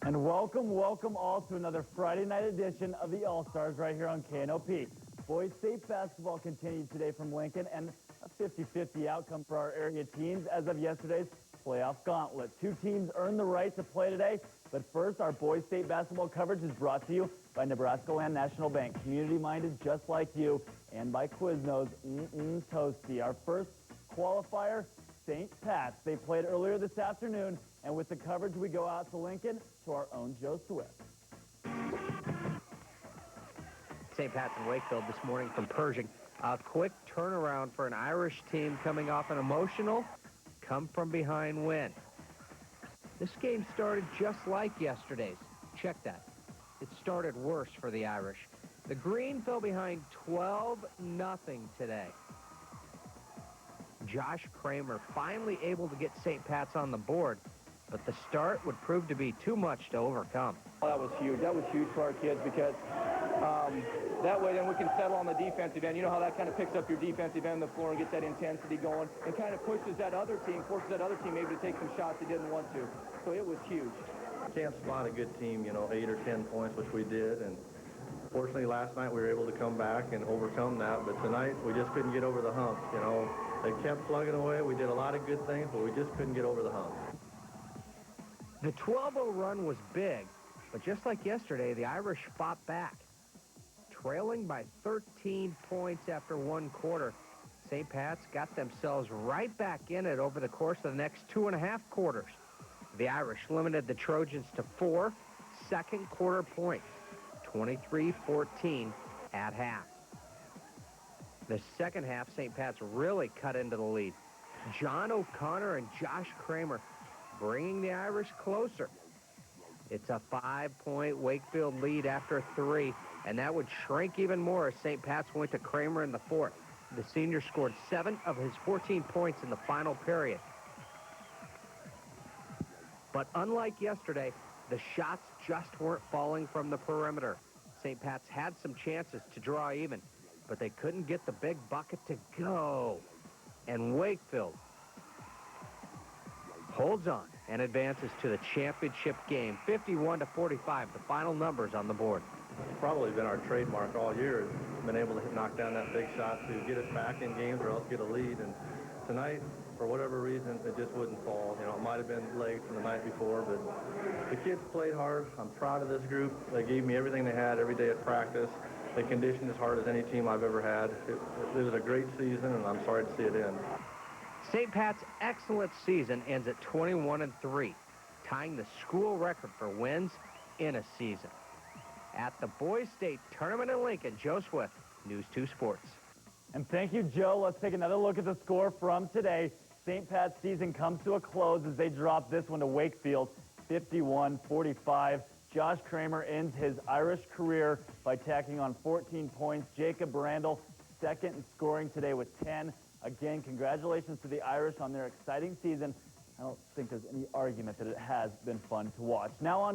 And welcome all to another Friday night edition of the All-Stars right here on KNOP. Boys State basketball continued today from Lincoln, and a 50-50 outcome for our area teams as of yesterday's playoff gauntlet. Two teams earned the right to play today, but first, our Boys State basketball coverage is brought to you by Nebraska Land National Bank, community-minded just like you, and by Quiznos Toasty. Our first qualifier, St. Pat's. They played earlier this afternoon, and with the coverage, we go out to Lincoln to our own Joe Swift. St. Pat's and Wakefield this morning from Pershing. A quick turnaround for an Irish team coming off an emotional come-from-behind win. This game started just like yesterday's. Check that. It started worse for the Irish. The Green fell behind 12-0 today. Josh Kramer finally able to get St. Pat's on the board, but the start would prove to be too much to overcome. That was huge. That was huge for our kids because that way then we can settle on the defensive end. You know how that kind of picks up your defensive end of the floor and gets that intensity going and kind of pushes that other team, forces that other team maybe to take some shots they didn't want to. So it was huge. Can't spot a good team, 8 or 10 points, which we did. And fortunately, last night we were able to come back and overcome that. But tonight we just couldn't get over the hump. They kept plugging away. We did a lot of good things, but we just couldn't get over the hump. The 12-0 run was big, but just like yesterday, the Irish fought back. Trailing by 13 points after one quarter, St. Pat's got themselves right back in it over the course of the next 2.5 quarters. The Irish limited the Trojans to 4 second-quarter points, 23-14 at half. The second half, St. Pat's really cut into the lead. John O'Connor and Josh Kramer bringing the Irish closer. It's a 5-point Wakefield lead after 3, and that would shrink even more as St. Pat's went to Kramer in the fourth. The senior scored 7 of his 14 points in the final period. But unlike yesterday, the shots just weren't falling from the perimeter. St. Pat's had some chances to draw even, but they couldn't get the big bucket to go. And Wakefield holds on and advances to the championship game, 51-45, the final numbers on the board. It's probably been our trademark all year, has been able to knock down that big shot to get us back in games or else get a lead. And tonight, for whatever reason, it just wouldn't fall. It might have been late from the night before, but the kids played hard. I'm proud of this group. They gave me everything they had every day at practice. They conditioned as hard as any team I've ever had. It was a great season, and I'm sorry to see it end. St. Pat's excellent season ends at 21-3, tying the school record for wins in a season. At the Boys State Tournament in Lincoln, Joe Swift, News 2 Sports. And thank you, Joe. Let's take another look at the score from today. St. Pat's season comes to a close as they drop this one to Wakefield, 51-45. Josh Kramer ends his Irish career by tacking on 14 points. Jacob Randall, second in scoring today with 10. Again, congratulations to the Irish on their exciting season. I don't think there's any argument that it has been fun to watch. Now on